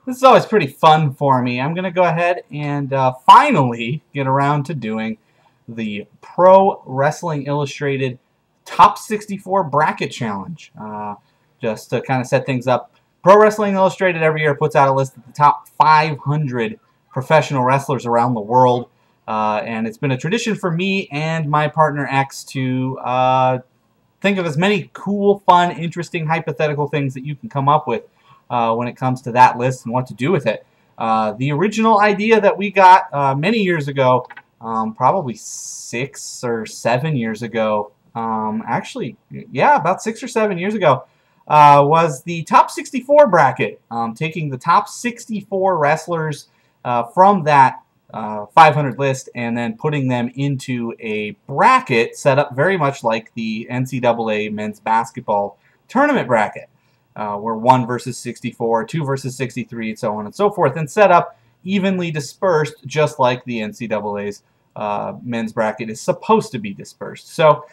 This is always pretty fun for me. I'm going to go ahead and finally get around to doing the Pro Wrestling Illustrated Top 64 Bracket Challenge. Just to kind of set things up, Pro Wrestling Illustrated every year puts out a list of the top 500 professional wrestlers around the world. And it's been a tradition for me and my partner X to think of as many cool, fun, interesting, hypothetical things that you can come up with when it comes to that list and what to do with it. The original idea that we got many years ago, probably 6 or 7 years ago, actually, yeah, about 6 or 7 years ago, was the top 64 bracket, taking the top 64 wrestlers from that 500 list and then putting them into a bracket set up very much like the NCAA men's basketball tournament bracket, where 1 versus 64, 2 versus 63, and so on and so forth, and set up evenly dispersed just like the NCAA's men's bracket is supposed to be dispersed. So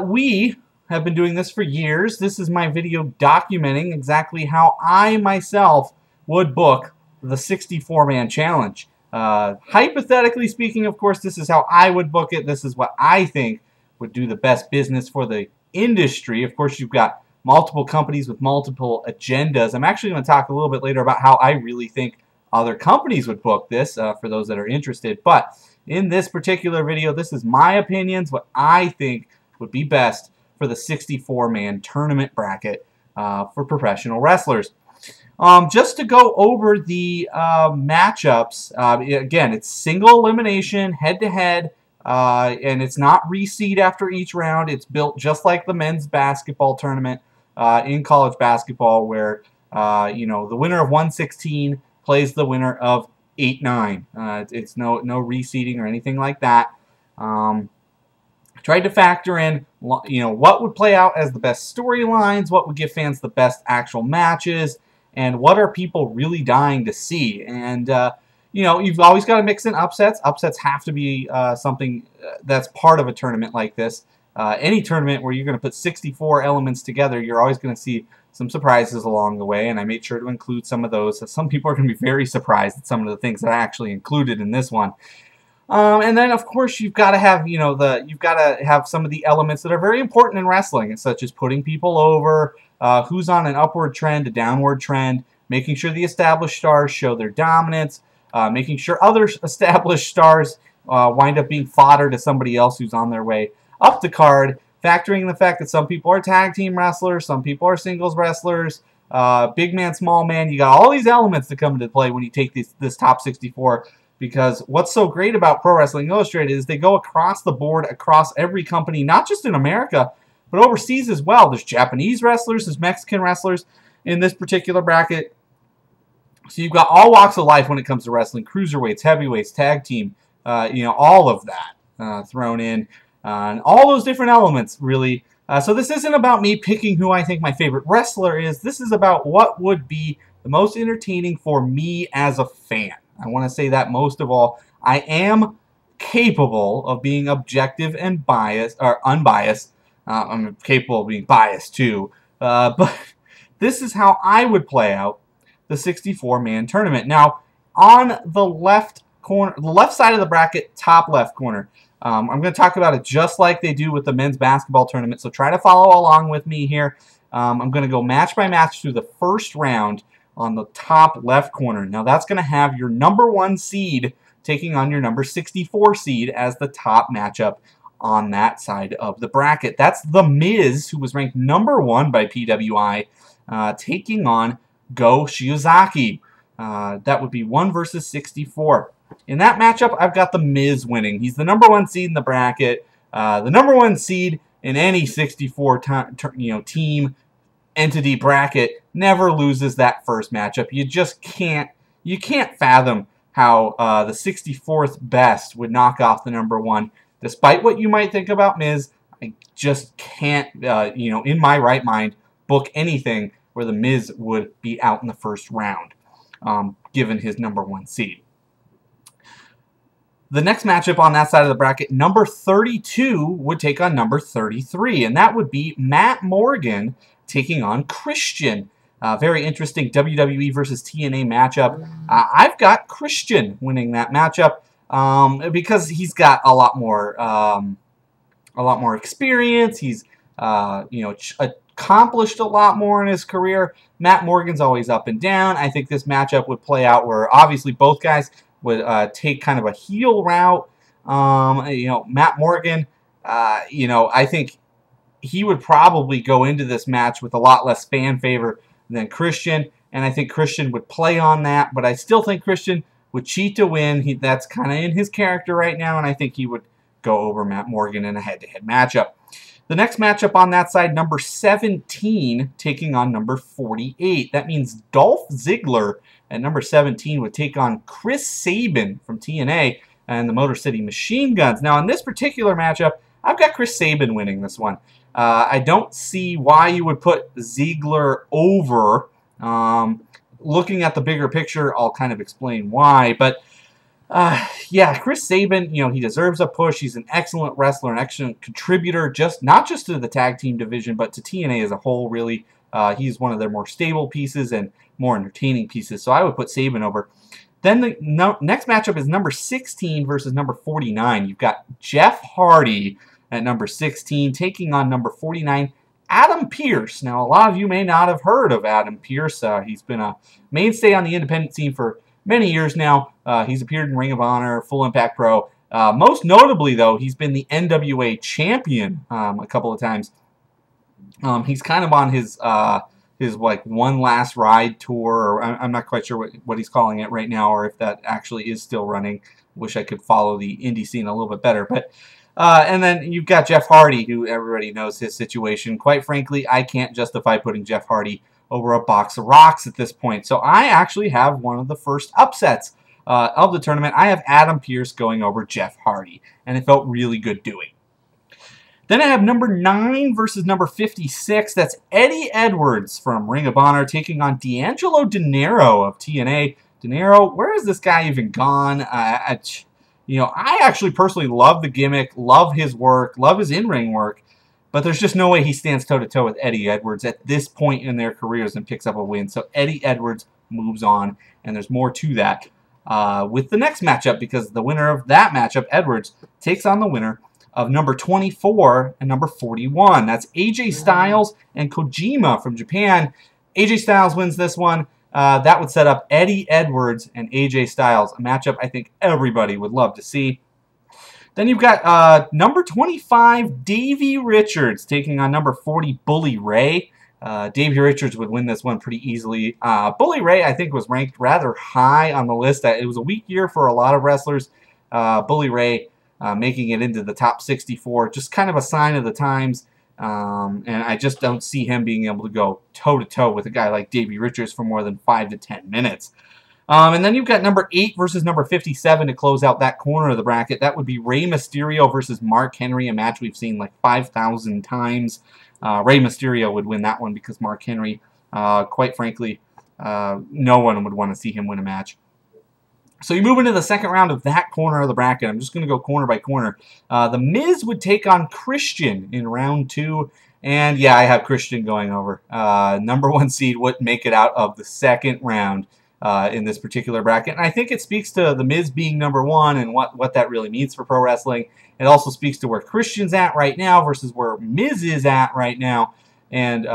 we have been doing this for years. This is my video documenting exactly how I myself would book the 64-man challenge. Hypothetically speaking, of course, this is how I would book it. This is what I think would do the best business for the industry. Of course, you've got multiple companies with multiple agendas. I'm actually going to talk a little bit later about how I really think other companies would book this for those that are interested. But in this particular video, this is my opinions, what I think would be best for the 64-man tournament bracket for professional wrestlers. Just to go over the matchups, again, it's single elimination, head-to-head, and it's not reseed after each round. It's built just like the men's basketball tournament in college basketball, where the winner of 116 plays the winner of 8-9. It's no reseeding or anything like that. Tried to factor in, what would play out as the best storylines, what would give fans the best actual matches, and what are people really dying to see. And, you've always got to mix in upsets. Upsets have to be something that's part of a tournament like this. Any tournament where you're going to put 64 elements together, you're always going to see some surprises along the way, and I made sure to include some of those. Some people are going to be very surprised at some of the things that I actually included in this one. And then, of course, you've got to have, you've got to have some of the elements that are very important in wrestling, such as putting people over, who's on an upward trend, a downward trend, making sure the established stars show their dominance, making sure other established stars wind up being fodder to somebody else who's on their way up the card, factoring the fact that some people are tag team wrestlers, some people are singles wrestlers, big man, small man. You got all these elements that come into play when you take this top 64. Because what's so great about Pro Wrestling Illustrated is they go across the board, across every company, not just in America, but overseas as well. There's Japanese wrestlers, there's Mexican wrestlers in this particular bracket. So you've got all walks of life when it comes to wrestling, cruiserweights, heavyweights, tag team, all of that thrown in. And all those different elements, really. So this isn't about me picking who I think my favorite wrestler is. This is about what would be the most entertaining for me as a fan. I want to say that most of all, I am capable of being objective and biased, or unbiased. I'm capable of being biased too. But this is how I would play out the 64-man tournament. Now, on the left corner, the left side of the bracket, top left corner, I'm going to talk about it just like they do with the men's basketball tournament. So try to follow along with me here. I'm going to go match by match through the first round on the top left corner. Now that's going to have your number 1 seed taking on your number 64 seed as the top matchup on that side of the bracket. That's The Miz, who was ranked number 1 by PWI, taking on Go Shiozaki. That would be 1 versus 64. In that matchup, I've got The Miz winning. He's the number 1 seed in the bracket, the number 1 seed in any 64 team entity bracket. Never loses that first matchup. You just can't fathom how the 64th best would knock off the number 1. Despite what you might think about Miz, I just can't, in my right mind, book anything where the Miz would be out in the first round, given his number 1 seed. The next matchup on that side of the bracket, number 32 would take on number 33, and that would be Matt Morgan taking on Christian. Very interesting WWE versus TNA matchup. I've got Christian winning that matchup because he's got a lot more experience. He's accomplished a lot more in his career. Matt Morgan's always up and down. I think this matchup would play out where obviously both guys would take kind of a heel route. Matt Morgan, I think he would probably go into this match with a lot less fan favor than Christian, and I think Christian would play on that, but I still think Christian would cheat to win. That's kind of in his character right now, and I think he would go over Matt Morgan in a head-to-head matchup. The next matchup on that side, number 17 taking on number 48. That means Dolph Ziggler at number 17 would take on Chris Sabin from TNA and the Motor City Machine Guns. Now, in this particular matchup, I've got Chris Sabin winning this one. I don't see why you would put Ziggler over. Looking at the bigger picture, I'll kind of explain why. But, yeah, Chris Sabin, he deserves a push. He's an excellent wrestler, an excellent contributor, not just to the tag team division, but to TNA as a whole, really. He's one of their more stable pieces and more entertaining pieces. So I would put Sabin over. Then the next matchup is number 16 versus number 49. You've got Jeff Hardy at number 16 taking on number 49, Adam Pearce. Now, a lot of you may not have heard of Adam Pearce. He's been a mainstay on the independent scene for many years now. He's appeared in Ring of Honor, Full Impact Pro. Most notably, though, he's been the NWA champion a couple of times. He's kind of on his like one last ride tour, or I'm not quite sure what he's calling it right now, or if that actually is still running. Wish I could follow the indie scene a little bit better. But and then you've got Jeff Hardy, who everybody knows his situation. Quite frankly, I can't justify putting Jeff Hardy over a box of rocks at this point. So I actually have one of the first upsets of the tournament. I have Adam Pearce going over Jeff Hardy, and it felt really good doing. Then I have number 9 versus number 56. That's Eddie Edwards from Ring of Honor taking on D'Angelo Dinero of TNA. Dinero, where has this guy even gone? I actually personally love the gimmick, love his work, love his in-ring work, but there's just no way he stands toe-to-toe with Eddie Edwards at this point in their careers and picks up a win. So Eddie Edwards moves on, and there's more to that with the next matchup, because the winner of that matchup, Edwards, takes on the winner of number 24 and number 41. That's AJ Styles and Kojima from Japan. AJ Styles wins this one. That would set up Eddie Edwards and AJ Styles, a matchup I think everybody would love to see. Then you've got number 25, Davey Richards, taking on number 40, Bully Ray. Davey Richards would win this one pretty easily. Bully Ray, I think, was ranked rather high on the list. It was a weak year for a lot of wrestlers. Bully Ray making it into the top 64, just kind of a sign of the times. And I just don't see him being able to go toe-to-toe with a guy like Davey Richards for more than 5 to 10 minutes. And then you've got number 8 versus number 57 to close out that corner of the bracket. That would be Rey Mysterio versus Mark Henry, a match we've seen like 5,000 times. Rey Mysterio would win that one because Mark Henry, quite frankly, no one would want to see him win a match. So you move into the second round of that corner of the bracket. I'm just going to go corner by corner. The Miz would take on Christian in round 2. And yeah, I have Christian going over. Number 1 seed would make it out of the second round in this particular bracket. And I think it speaks to the Miz being number 1 and what that really means for pro wrestling. It also speaks to where Christian's at right now versus where Miz is at right now. And,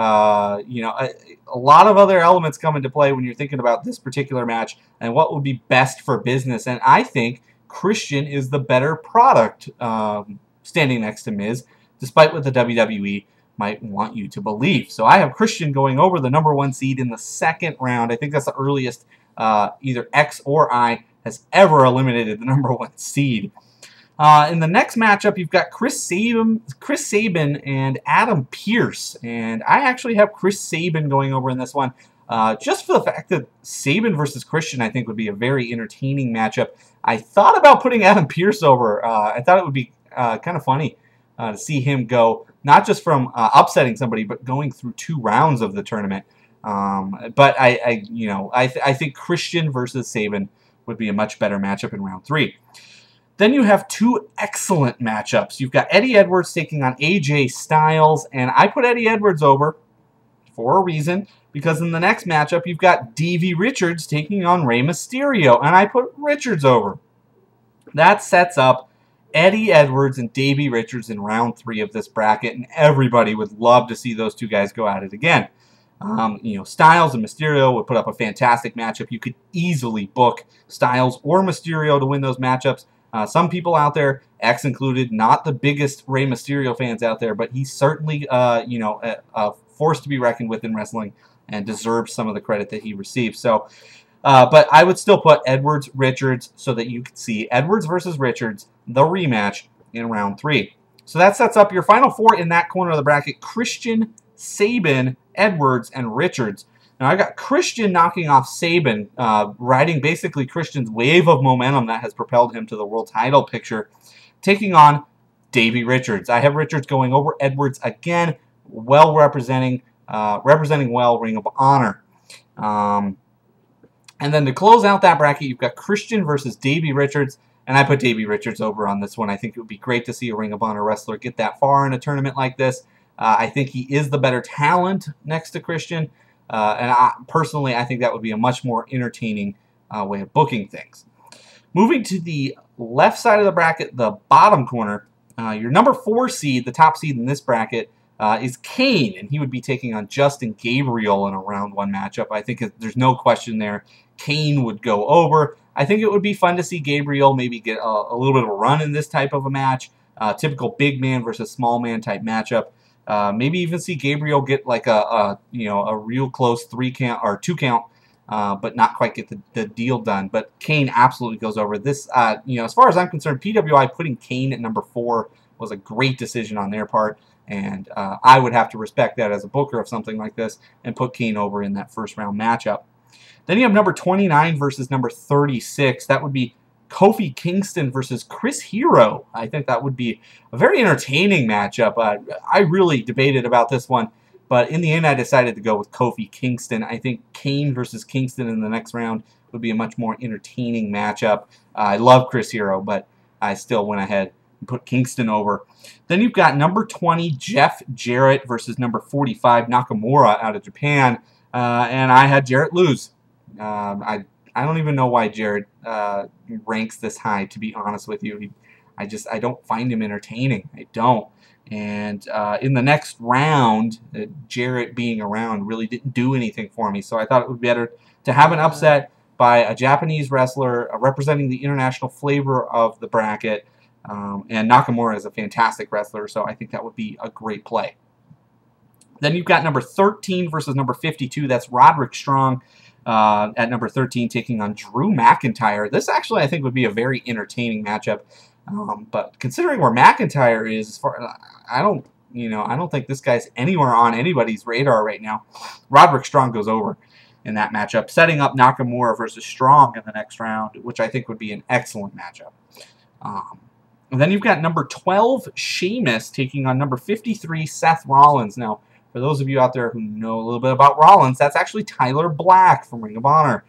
a lot of other elements come into play when you're thinking about this particular match and what would be best for business. And I think Christian is the better product standing next to Miz, despite what the WWE might want you to believe. So I have Christian going over the number 1 seed in the second round. I think that's the earliest either X or I has ever eliminated the number 1 seed. In the next matchup, you've got Chris Sabin and Adam Pearce. And I actually have Chris Sabin going over in this one. Just for the fact that Sabin versus Christian, I think, would be a very entertaining matchup. I thought about putting Adam Pearce over. I thought it would be kind of funny to see him go, not just from upsetting somebody, but going through 2 rounds of the tournament. But I think Christian versus Sabin would be a much better matchup in round 3. Then you have 2 excellent matchups. You've got Eddie Edwards taking on AJ Styles, and I put Eddie Edwards over for a reason, because in the next matchup, you've got Davey Richards taking on Rey Mysterio, and I put Richards over. That sets up Eddie Edwards and Davey Richards in round 3 of this bracket, and everybody would love to see those two guys go at it again. You know, Styles and Mysterio would put up a fantastic matchup. You could easily book Styles or Mysterio to win those matchups. Some people out there, X included, not the biggest Rey Mysterio fans out there, but he's certainly, you know, a force to be reckoned with in wrestling and deserves some of the credit that he receives. So, but I would still put Edwards, Richards, so that you could see Edwards versus Richards, the rematch, in round 3. So that sets up your final 4 in that corner of the bracket: Christian, Sabin, Edwards, and Richards. Now, I got Christian knocking off Sabin, riding basically Christian's wave of momentum that has propelled him to the world title picture, taking on Davey Richards. I have Richards going over Edwards again, well representing well Ring of Honor. And then to close out that bracket, you've got Christian versus Davey Richards, and I put Davey Richards over on this one. I think it would be great to see a Ring of Honor wrestler get that far in a tournament like this. I think he is the better talent next to Christian, and personally, I think that would be a much more entertaining way of booking things. Moving to the left side of the bracket, the bottom corner, your number 4 seed, the top seed in this bracket, is Kane, and he would be taking on Justin Gabriel in a round 1 matchup. I think there's no question there. Kane would go over. I think it would be fun to see Gabriel maybe get a little bit of a run in this type of a match. Typical big man versus small man type matchup. Maybe even see Gabriel get like a real close 3 count or 2 count, but not quite get the deal done. But Kane absolutely goes over this. As far as I'm concerned, PWI putting Kane at number 4 was a great decision on their part, and I would have to respect that as a booker of something like this and put Kane over in that first round matchup. Then you have number 29 versus number 36. That would be Kofi Kingston versus Chris Hero. I think that would be a very entertaining matchup. I really debated about this one, but in the end I decided to go with Kofi Kingston. I think Kane versus Kingston in the next round would be a much more entertaining matchup. I love Chris Hero, but I still went ahead and put Kingston over. Then you've got number 20, Jeff Jarrett versus number 45, Nakamura out of Japan, and I had Jarrett lose. I don't even know why Jared ranks this high, to be honest with you. I don't find him entertaining. I don't. And in the next round, Jarrett being around really didn't do anything for me. So I thought it would be better to have an upset by a Japanese wrestler representing the international flavor of the bracket. And Nakamura is a fantastic wrestler, so I think that would be a great play. Then you've got number 13 versus number 52. That's Roderick Strong. At number 13, taking on Drew McIntyre. This actually, I think, would be a very entertaining matchup. But considering where McIntyre is, I don't think this guy's anywhere on anybody's radar right now. Roderick Strong goes over in that matchup, setting up Nakamura versus Strong in the next round, which I think would be an excellent matchup. And then you've got number 12, Sheamus, taking on number 53, Seth Rollins. Now, for those of you out there who know a little bit about Rollins, that's actually Tyler Black from Ring of Honor.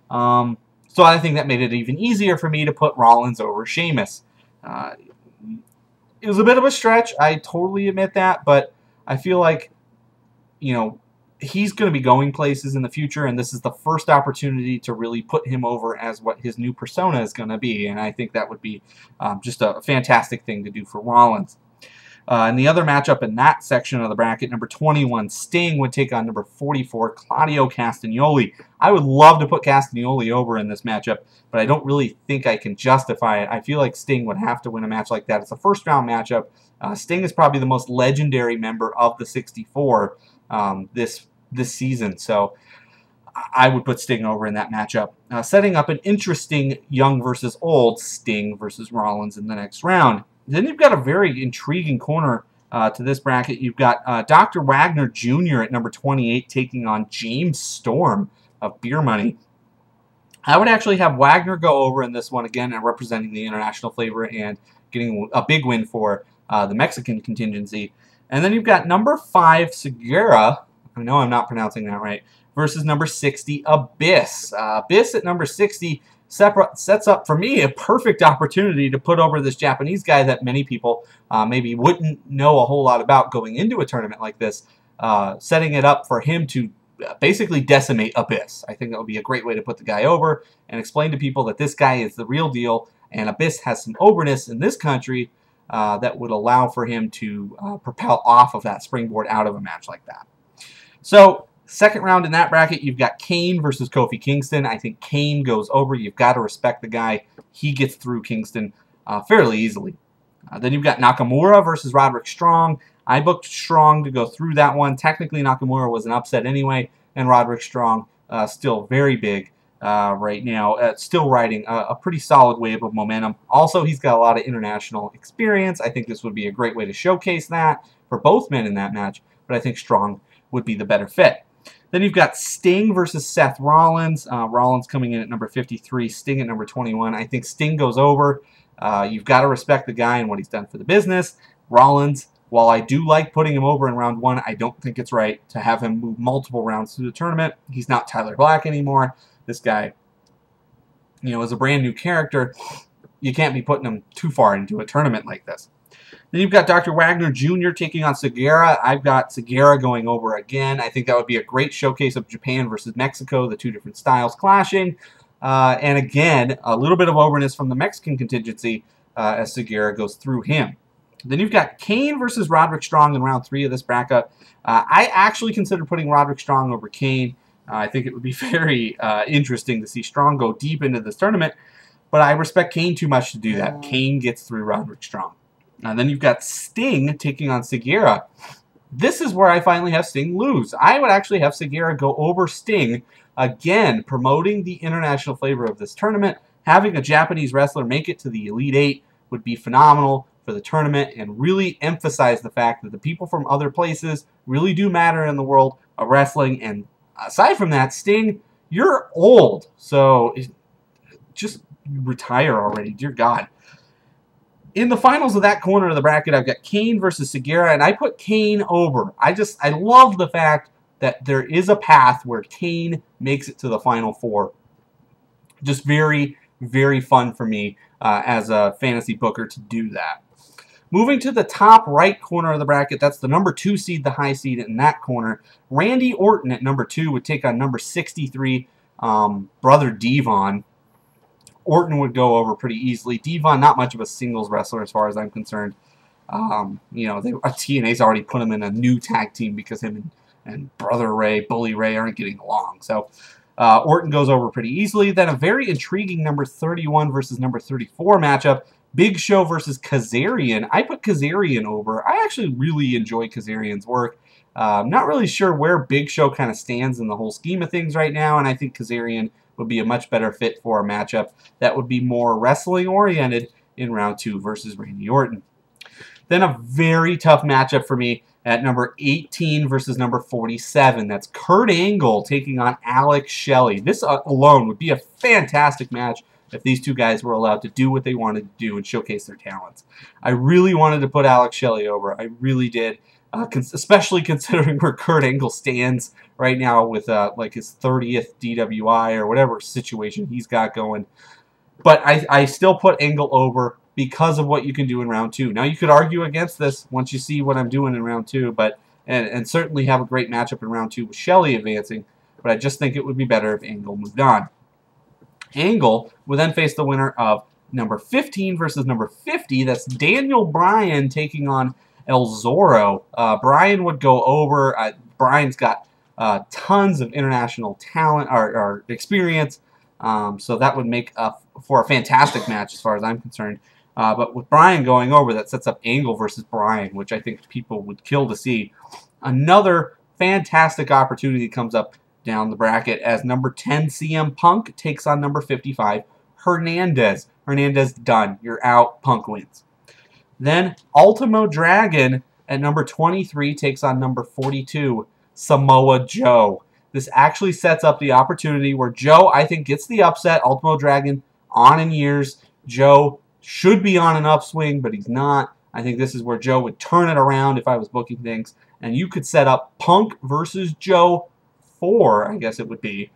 So I think that made it even easier for me to put Rollins over Sheamus. It was a bit of a stretch, I totally admit that, but I feel like, he's going to be going places in the future, and this is the first opportunity to really put him over as what his new persona is going to be, and I think that would be just a fantastic thing to do for Rollins. And the other matchup in that section of the bracket, number 21, Sting would take on number 44, Claudio Castagnoli. I would love to put Castagnoli over in this matchup, but I don't really think I can justify it. I feel like Sting would have to win a match like that. It's a first-round matchup. Sting is probably the most legendary member of the 64 this season, so I would put Sting over in that matchup. Setting up an interesting young versus old, Sting versus Rollins in the next round. Then you've got a very intriguing corner to this bracket. You've got Dr. Wagner Jr. at number 28 taking on James Storm of Beer Money. I would actually have Wagner go over in this one again and representing the international flavor and getting a big win for the Mexican contingency. And then you've got number 5, Segura. I know I'm not pronouncing that right. Versus number 60, Abyss. Abyss at number 60 sets up, for me, a perfect opportunity to put over this Japanese guy that many people maybe wouldn't know a whole lot about going into a tournament like this. setting it up for him to basically decimate Abyss. I think that would be a great way to put the guy over and explain to people that this guy is the real deal, and Abyss has some overness in this country that would allow for him to propel off of that springboard out of a match like that. So, second round in that bracket, you've got Kane versus Kofi Kingston. I think Kane goes over. You've got to respect the guy. He gets through Kingston fairly easily. Then you've got Nakamura versus Roderick Strong. I booked Strong to go through that one. Technically, Nakamura was an upset anyway, and Roderick Strong still very big right now. Still riding a pretty solid wave of momentum. Also, he's got a lot of international experience. I think this would be a great way to showcase that for both men in that match, but I think Strong would be the better fit. Then you've got Sting versus Seth Rollins. Rollins coming in at number 53, Sting at number 21. I think Sting goes over. You've got to respect the guy and what he's done for the business. Rollins, while I do like putting him over in round 1, I don't think it's right to have him move multiple rounds through the tournament. He's not Tyler Black anymore. This guy, is a brand new character. You can't be putting him too far into a tournament like this. Then you've got Dr. Wagner Jr. taking on Segura. I've got Segura going over again. I think that would be a great showcase of Japan versus Mexico, the two different styles clashing. And again, a little bit of overness from the Mexican contingency as Segura goes through him. Then you've got Kane versus Roderick Strong in round 3 of this bracket. I actually consider putting Roderick Strong over Kane. I think it would be very interesting to see Strong go deep into this tournament, but I respect Kane too much to do that. Kane gets through Roderick Strong. Then you've got Sting taking on Segura. This is where I finally have Sting lose. I would actually have Segura go over Sting, again, promoting the international flavor of this tournament. Having a Japanese wrestler make it to the Elite 8 would be phenomenal for the tournament and really emphasize the fact that the people from other places really do matter in the world of wrestling. And aside from that, Sting, you're old, so just retire already, dear God. In the finals of that corner of the bracket, I've got Kane versus Segura, and I put Kane over. I love the fact that there is a path where Kane makes it to the Final Four. Just very, very fun for me as a fantasy booker to do that. Moving to the top right corner of the bracket, that's the number 2 seed, the high seed in that corner. Randy Orton at number 2 would take on number 63, Brother Devon. Orton would go over pretty easily. Devon, not much of a singles wrestler as far as I'm concerned. TNA's already put him in a new tag team because him and Brother Ray, Bully Ray aren't getting along. So Orton goes over pretty easily. Then a very intriguing number 31 versus number 34 matchup. Big Show versus Kazarian. I put Kazarian over. I actually really enjoy Kazarian's work. I'm not really sure where Big Show kind of stands in the whole scheme of things right now, and I think Kazarian would be a much better fit for a matchup that would be more wrestling-oriented in round 2 versus Randy Orton. Then a very tough matchup for me at number 18 versus number 47. That's Kurt Angle taking on Alex Shelley. This alone would be a fantastic match if these two guys were allowed to do what they wanted to do and showcase their talents. I really wanted to put Alex Shelley over. I really did. Especially considering where Kurt Angle stands right now with like his 30th DWI or whatever situation he's got going. But I still put Angle over because of what you can do in round 2. Now you could argue against this once you see what I'm doing in round 2, but and certainly have a great matchup in round 2 with Shelley advancing, but I just think it would be better if Angle moved on. Angle would then face the winner of number 15 versus number 50. That's Daniel Bryan taking on El Zorro. Bryan would go over. Bryan's got tons of international talent or experience, so that would make for a fantastic match as far as I'm concerned. But with Bryan going over, that sets up Angle versus Bryan, which I think people would kill to see. Another fantastic opportunity comes up down the bracket as number 10 CM Punk takes on number 55 Hernandez. Hernandez done. You're out. Punk wins. Then Ultimo Dragon at number 23 takes on number 42, Samoa Joe. This actually sets up the opportunity where Joe, I think, gets the upset. Ultimo Dragon on in years. Joe should be on an upswing, but he's not. I think this is where Joe would turn it around if I was booking things. And you could set up Punk versus Joe 4, I guess it would be,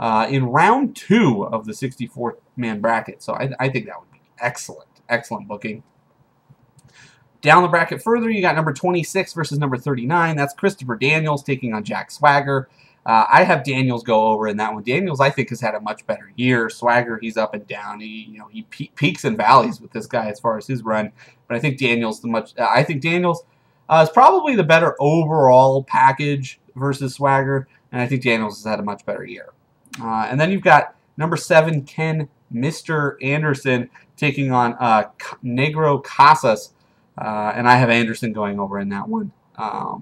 in round 2 of the 64-man bracket. So I think that would be excellent. Excellent booking. Down the bracket further, you got number 26 versus number 39. That's Christopher Daniels taking on Jack Swagger. I have Daniels go over in that one. Daniels, I think, has had a much better year. Swagger, he's up and down. He peaks and valleys with this guy as far as his run. But I think Daniels is probably the better overall package versus Swagger, and I think Daniels has had a much better year. And then you've got number 7, Ken Mr. Anderson taking on Negro Casas. And I have Anderson going over in that one. I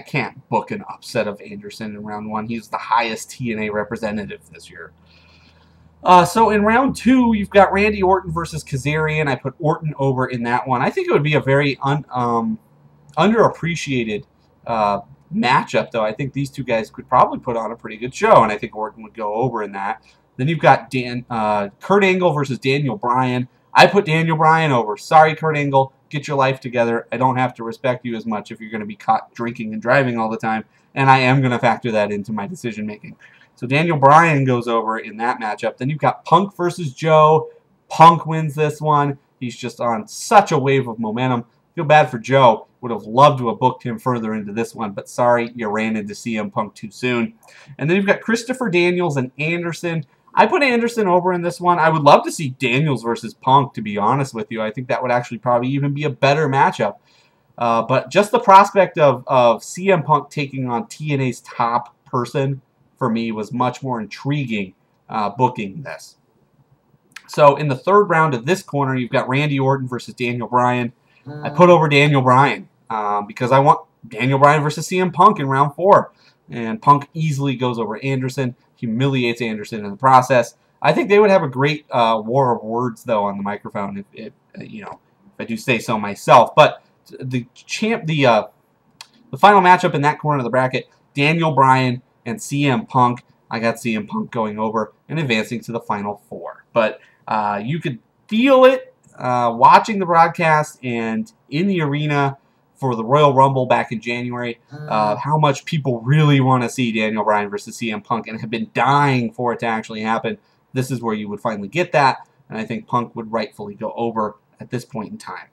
can't book an upset of Anderson in round 1. He's the highest TNA representative this year. So in round 2, you've got Randy Orton versus Kazarian. I put Orton over in that one. I think it would be a very underappreciated matchup, though. I think these two guys could probably put on a pretty good show, and I think Orton would go over in that. Then you've got Kurt Angle versus Daniel Bryan. I put Daniel Bryan over. Sorry, Kurt Angle. Get your life together. I don't have to respect you as much if you're going to be caught drinking and driving all the time, and I am going to factor that into my decision-making. So Daniel Bryan goes over in that matchup. Then you've got Punk versus Joe. Punk wins this one. He's just on such a wave of momentum. Feel bad for Joe. Would have loved to have booked him further into this one, but sorry, you ran into CM Punk too soon. And then you've got Christopher Daniels and Anderson. I put Anderson over in this one. I would love to see Daniels versus Punk, to be honest with you. I think that would actually probably even be a better matchup. But just the prospect of CM Punk taking on TNA's top person, for me, was much more intriguing booking this. So in the third round of this corner, you've got Randy Orton versus Daniel Bryan. I put over Daniel Bryan because I want Daniel Bryan versus CM Punk in round 4. And Punk easily goes over Anderson, humiliates Anderson in the process. I think they would have a great war of words, though, on the microphone, if I do say so myself. But the final matchup in that corner of the bracket, Daniel Bryan and CM Punk. I got CM Punk going over and advancing to the final 4. But you could feel it watching the broadcast and in the arena for the Royal Rumble back in January, how much people really want to see Daniel Bryan versus CM Punk and have been dying for it to actually happen. This is where you would finally get that, and I think Punk would rightfully go over at this point in time.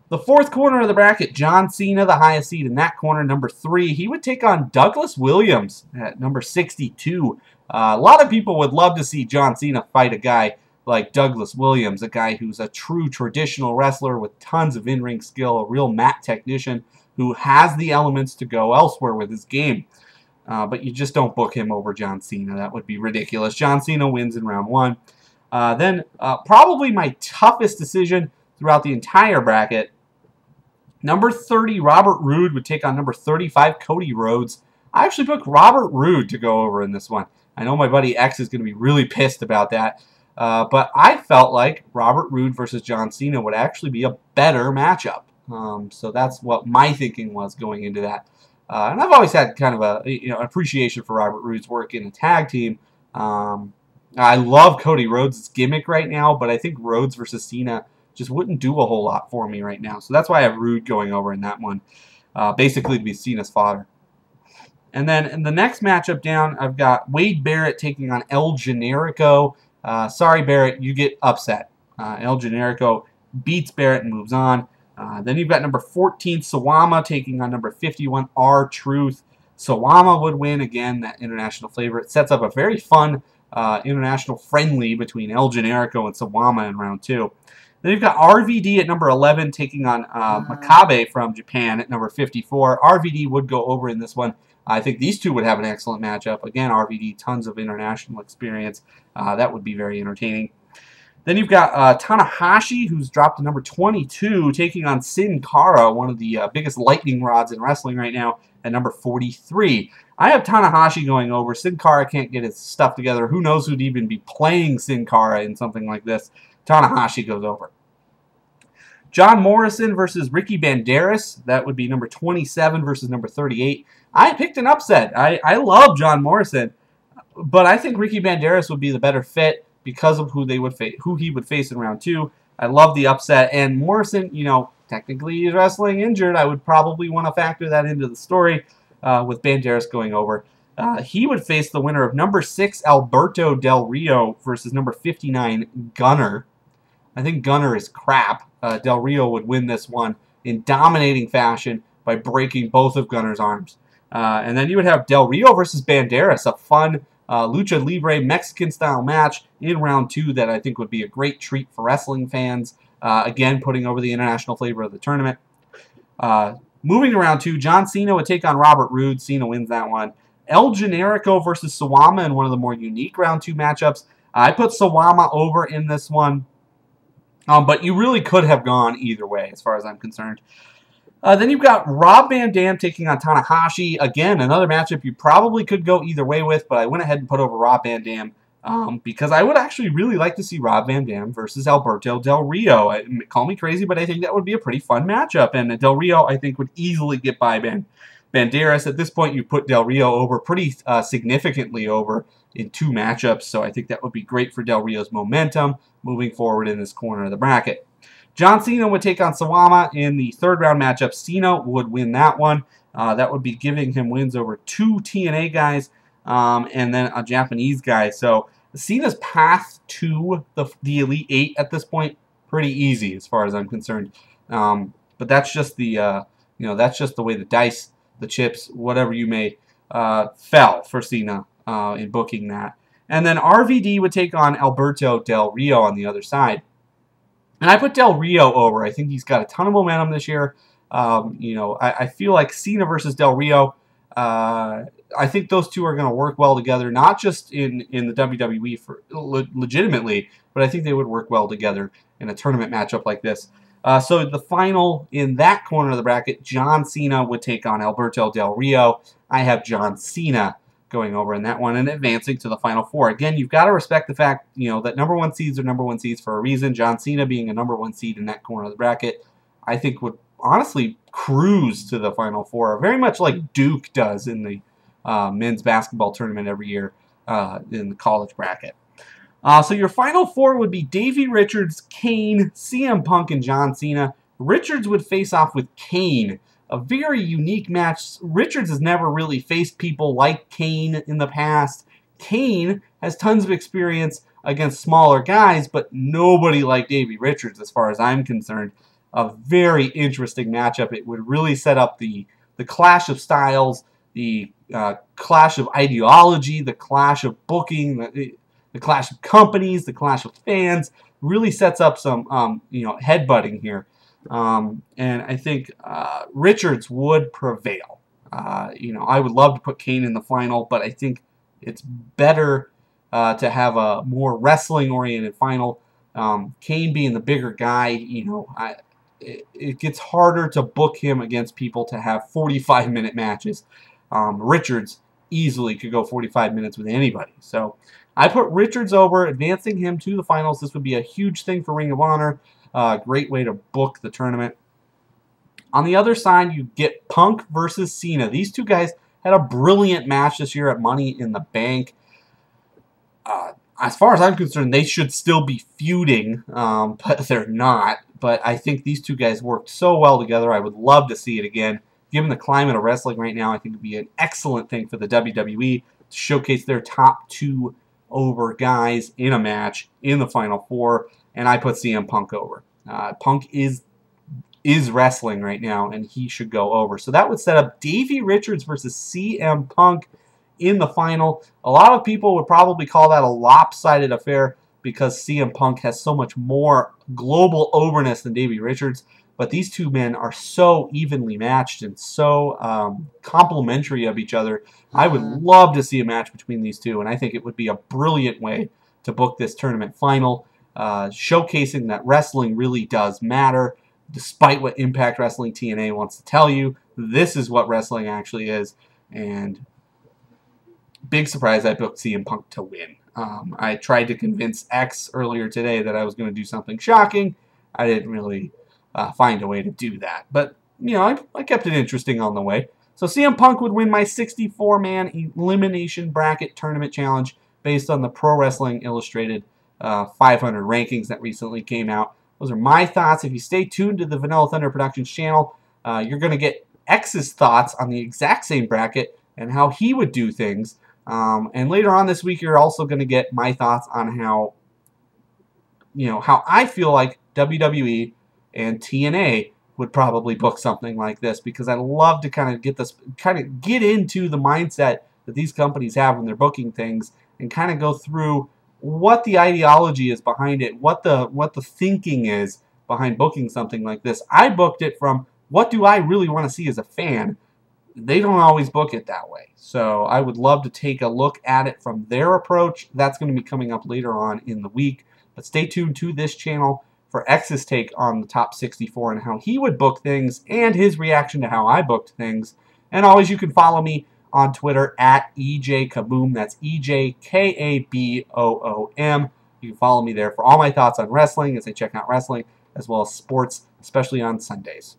The fourth corner of the bracket, John Cena, the highest seed in that corner, number 3. He would take on Douglas Williams at number 62. A lot of people would love to see John Cena fight a guy like Douglas Williams, a guy who's a true traditional wrestler with tons of in-ring skill, a real mat technician who has the elements to go elsewhere with his game. But you just don't book him over John Cena. That would be ridiculous. John Cena wins in round 1. Then probably my toughest decision throughout the entire bracket, number 30, Robert Roode would take on number 35, Cody Rhodes. I actually booked Robert Roode to go over in this one. I know my buddy X is going to be really pissed about that. But I felt like Robert Roode versus John Cena would actually be a better matchup. So that's what my thinking was going into that. And I've always had kind of a appreciation for Robert Roode's work in a tag team. I love Cody Rhodes' gimmick right now, but I think Rhodes versus Cena just wouldn't do a whole lot for me right now. So that's why I have Roode going over in that one, basically to be Cena's fodder. And then in the next matchup down, I've got Wade Barrett taking on El Generico. Sorry, Barrett, you get upset. El Generico beats Barrett and moves on. Then you've got number 14, Sawama, taking on number 51, R-Truth. Sawama would win, again, that international flavor. It sets up a very fun international friendly between El Generico and Sawama in round 2. Then you've got RVD at number 11, taking on Makabe from Japan at number 54. RVD would go over in this one. I think these two would have an excellent matchup. Again, RVD, tons of international experience. That would be very entertaining. Then you've got Tanahashi, who's dropped to number 22, taking on Sin Cara, one of the biggest lightning rods in wrestling right now, at number 43. I have Tanahashi going over. Sin Cara can't get his stuff together. Who knows who'd even be playing Sin Cara in something like this. Tanahashi goes over. John Morrison versus Ricky Banderas. That would be number 27 versus number 38. I picked an upset. I love John Morrison, but I think Ricky Banderas would be the better fit because of who he would face in round 2. I love the upset. And Morrison, technically he's wrestling injured. I would probably want to factor that into the story with Banderas going over. He would face the winner of number 6, Alberto Del Rio, versus number 59, Gunner. I think Gunner is crap. Del Rio would win this one in dominating fashion by breaking both of Gunner's arms. And then you would have Del Rio versus Banderas, a fun lucha libre Mexican-style match in round 2 that I think would be a great treat for wrestling fans. Again, putting over the international flavor of the tournament. Moving to round 2, John Cena would take on Robert Roode. Cena wins that one. El Generico versus Sawama in one of the more unique round 2 matchups. I put Sawama over in this one. But you really could have gone either way, as far as I'm concerned. Then you've got Rob Van Dam taking on Tanahashi. Again, another matchup you probably could go either way with, but I went ahead and put over Rob Van Dam because I would actually really like to see Rob Van Dam versus Alberto Del Rio. Call me crazy, but I think that would be a pretty fun matchup. And Del Rio, I think, would easily get by Banderas. At this point, you put Del Rio over pretty significantly over in 2 matchups, so I think that would be great for Del Rio's momentum moving forward in this corner of the bracket. John Cena would take on Sawama in the 3rd round matchup. Cena would win that one. That would be giving him wins over 2 TNA guys and then a Japanese guy. So Cena's path to the Elite 8 at this point, pretty easy as far as I'm concerned. But that's just the that's just the way the dice, the chips, whatever you may, fell for Cena in booking that. And then RVD would take on Alberto Del Rio on the other side. And I put Del Rio over. I think he's got a ton of momentum this year. I feel like Cena versus Del Rio, I think those two are going to work well together, not just in the WWE legitimately, but I think they would work well together in a tournament matchup like this. So the final in that corner of the bracket, John Cena would take on Alberto Del Rio. I have John Cena going over in that one and advancing to the Final 4. Again, you've got to respect the fact, that number 1 seeds are number 1 seeds for a reason. John Cena being a number 1 seed in that corner of the bracket, I think would honestly cruise to the Final 4, very much like Duke does in the men's basketball tournament every year in the college bracket. So your Final 4 would be Davey Richards, Kane, CM Punk, and John Cena. Richards would face off with Kane. A very unique match. Richards has never really faced people like Kane in the past. Kane has tons of experience against smaller guys, but nobody like Davey Richards as far as I'm concerned. A very interesting matchup. It would really set up the clash of styles, the clash of ideology, the clash of booking, the clash of companies, the clash of fans. Really sets up some headbutting here. And I think Richards would prevail. I would love to put Kane in the final, but I think it's better to have a more wrestling-oriented final. Kane being the bigger guy, it gets harder to book him against people to have 45-minute matches. Richards easily could go 45 minutes with anybody. So I put Richards over, advancing him to the finals. This would be a huge thing for Ring of Honor. Great way to book the tournament. On the other side, you get Punk versus Cena. These two guys had a brilliant match this year at Money in the Bank. As far as I'm concerned, they should still be feuding, but they're not. But I think these two guys worked so well together. I would love to see it again. Given the climate of wrestling right now, I think it would be an excellent thing for the WWE to showcase their top 2 over guys in a match in the Final 4. And I put CM Punk over. Punk is wrestling right now, and he should go over. So that would set up Davey Richards versus CM Punk in the final. A lot of people would probably call that a lopsided affair because CM Punk has so much more global overness than Davey Richards. But these two men are so evenly matched and so complementary of each other. I would love to see a match between these two, and I think it would be a brilliant way to book this tournament final. Showcasing that wrestling really does matter, despite what Impact Wrestling TNA wants to tell you. This is what wrestling actually is, and big surprise, I booked CM Punk to win. I tried to convince X earlier today that I was going to do something shocking. I didn't really find a way to do that, but I kept it interesting on the way. So CM Punk would win my 64-man elimination bracket tournament challenge based on the Pro Wrestling Illustrated 500 rankings that recently came out. Those are my thoughts. If you stay tuned to the Vanilla Thunder Productions channel, you're going to get X's thoughts on the exact same bracket and how he would do things. And later on this week, you're also going to get my thoughts on how how I feel like WWE and TNA would probably book something like this, because I love to kind of get into the mindset that these companies have when they're booking things, and kind of go through what the ideology is behind it, what the thinking is behind booking something like this. I booked it from, what do I really want to see as a fan? They don't always book it that way. So I would love to take a look at it from their approach. That's going to be coming up later on in the week. But stay tuned to this channel for X's take on the top 64 and how he would book things and his reaction to how I booked things. And always, you can follow me on Twitter at EJKaboom. That's EJKABOOM. You can follow me there for all my thoughts on wrestling as I check out wrestling, as well as sports, especially on Sundays.